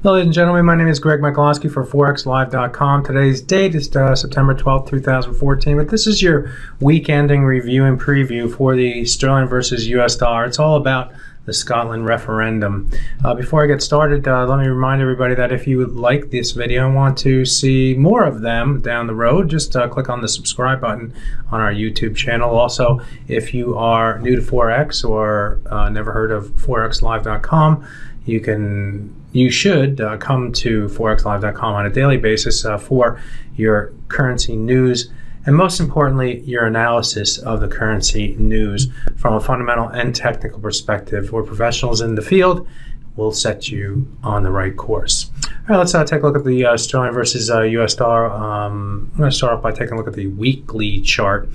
Hello, ladies and gentlemen. My name is Greg Michalowski for ForexLive.com. Today's date is September 12th, 2014, but this is your week-ending review and preview for the sterling versus US dollar. It's all about the Scotland Referendum. Before I get started, let me remind everybody that if you like this video and want to see more of them down the road, just click on the subscribe button on our YouTube channel. Also, if you are new to Forex or never heard of ForexLive.com, you should come to ForexLive.com on a daily basis for your currency news and, most importantly, your analysis of the currency news from a fundamental and technical perspective. We're professionals in the field. We'll set you on the right course. All right, let's take a look at the sterling versus US dollar. I'm going to start off by taking a look at the weekly chart.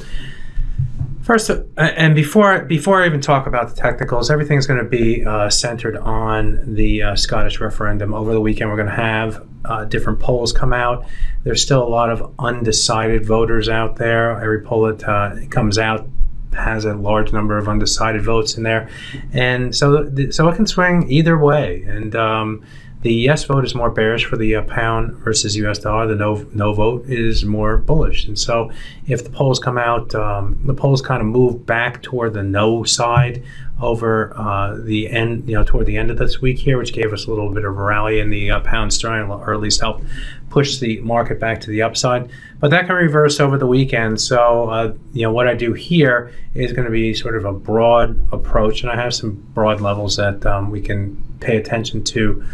First, and before I even talk about the technicals, everything's going to be centered on the Scottish referendum. Over the weekend, we're going to have different polls come out. There's still a lot of undecided voters out there. Every poll that comes out has a large number of undecided votes in there, and so it can swing either way. And the yes vote is more bearish for the pound versus US dollar. The no vote is more bullish. And so if the polls come out, the polls kind of move back toward the no side over the end, toward the end of this week here, which gave us a little bit of a rally in the pound sterling, or at least helped push the market back to the upside. But that can reverse over the weekend. So what I do here is going to be sort of a broad approach, and I have some broad levels that we can pay attention to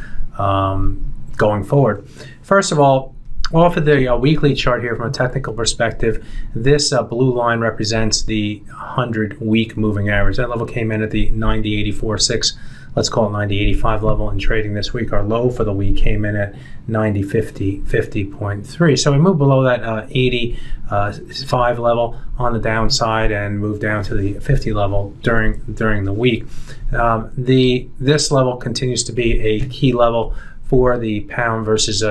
going forward. First of all, off of the weekly chart here from a technical perspective, this blue line represents the 100-week moving average. That level came in at the 90.84.6, let's call it 90.85 level in trading this week. Our low for the week came in at 90.50.3. So we moved below that 85 level on the downside and moved down to the 50 level during the week. This level continues to be a key level for the pound versus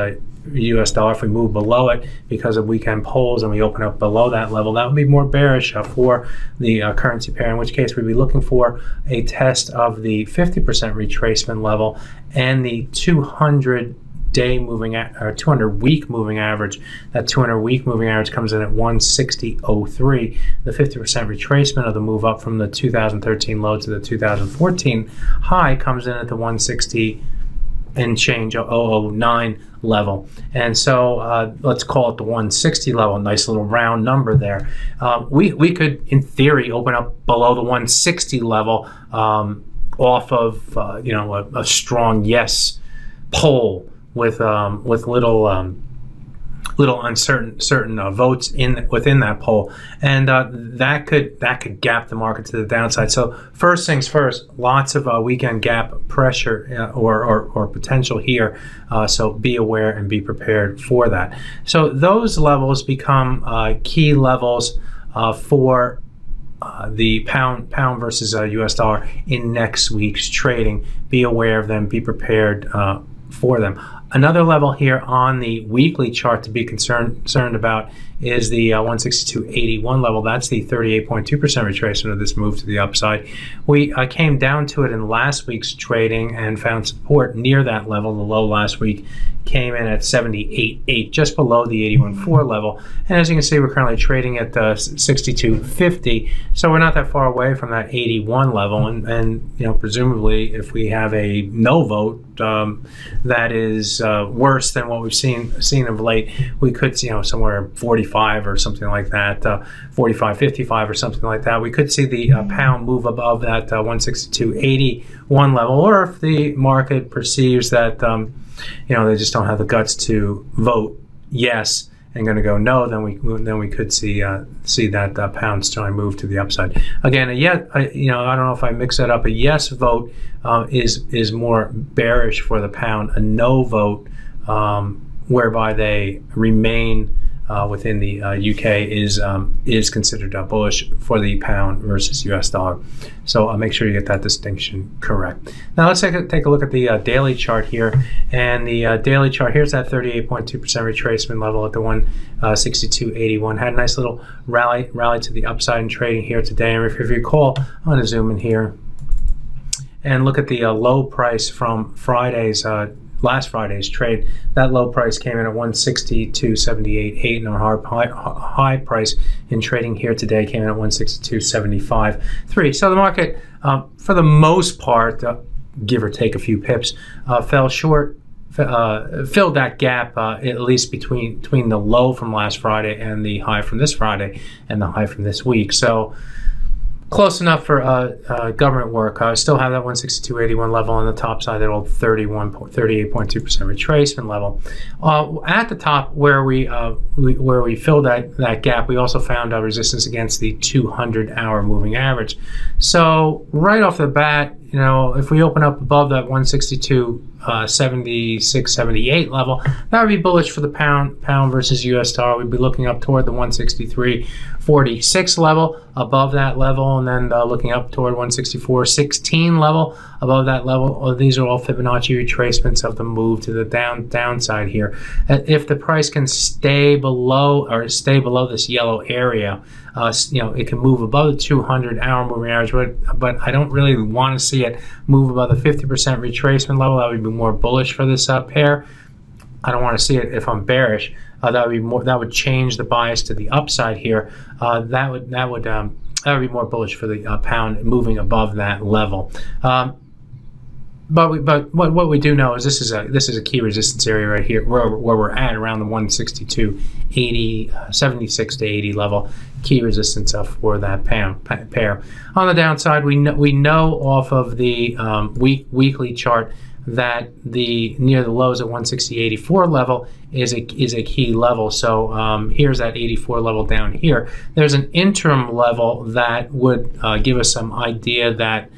US dollar. If we move below it because of weekend polls and we open up below that level, that would be more bearish for the currency pair, in which case we'd be looking for a test of the 50% retracement level and the 200-day moving or 200-week moving average. That 200-week moving average comes in at 160.03. The 50% retracement of the move up from the 2013 low to the 2014 high comes in at the 160 and change 009 level. And so let's call it the 160 level. Nice little round number there. We could, in theory, open up below the 160 level off of a strong yes poll with little uncertain votes within that poll, and that could gap the market to the downside. So first things first, lots of weekend gap pressure or potential here. So be aware and be prepared for that. So those levels become key levels for the pound versus US dollar in next week's trading. Be aware of them. Be prepared for them. Another level here on the weekly chart to be concerned about is the 162.81 level. That's the 38.2% retracement of this move to the upside. We came down to it in last week's trading and found support near that level. The low last week came in at 78.8, just below the 81.4 level. And as you can see, we're currently trading at 62.50, so we're not that far away from that 81 level. And presumably, if we have a no vote that is worse than what we've seen of late, we could see somewhere 45 or something like that, 45.55 or something like that. We could see the pound move above that 162.81 level, or if the market perceives that they just don't have the guts to vote yes and going to go no, then we could see that pound sterling move to the upside. Again, I don't know if I mix that up. A yes vote is more bearish for the pound. A no vote, whereby they remain within the UK, is considered bullish for the pound versus US dollar. So make sure you get that distinction correct. Now let's take a look at the daily chart here. And the daily chart, here's that 38.2% retracement level at the 162.81. Had a nice little rally to the upside in trading here today. And if you recall, I'm going to zoom in here and look at the low price from Friday's last Friday's trade. That low price came in at 162.78.8, and our high price in trading here today came in at 162.75.3. So the market, for the most part, give or take a few pips, fell short. Filled that gap at least between the low from last Friday and the high from this Friday and the high from this week. So close enough for government work. I still have that 162.81 level on the top side, that old 38.2% retracement level. At the top, where we filled that gap, we also found resistance against the 200-hour moving average. So right off the bat, you know, if we open up above that 162.76.78 level, that would be bullish for the pound versus US dollar. We'd be looking up toward the 163.46 level, above that level, and then looking up toward 164.16 level, above that level. These are all Fibonacci retracements of the move to the downside here. If the price can stay below this yellow area, you know, it can move above the 200-hour moving average, but I don't really want to see it move above the 50% retracement level. That would be more bullish for this pair. I don't want to see it if I'm bearish. That would change the bias to the upside here. That would be more bullish for the pound moving above that level. But what we do know is this is a key resistance area right here where we're at, around the 162.80, 76 to 80 level, key resistance for that pair. On the downside, we know off of the weekly chart that near the lows at 160.84 level is a key level. So here's that 84 level down here. There's an interim level that would give us some idea that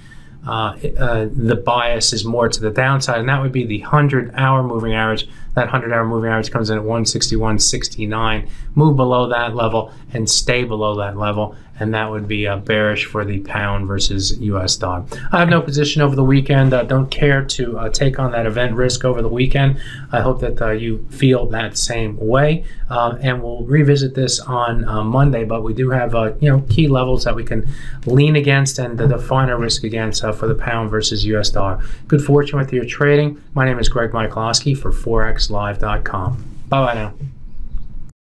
the bias is more to the downside, and that would be the 100-hour moving average. That 100-hour moving average comes in at 161.69. Move below that level and stay below that level, and that would be bearish for the pound versus US dollar. I have no position over the weekend. Don't care to take on that event risk over the weekend. I hope that you feel that same way, and we'll revisit this on Monday. But we do have key levels that we can lean against and define our risk against for the pound versus US dollar. Good fortune with your trading. My name is Greg Michalowski for ForexLive.com. Bye-bye now.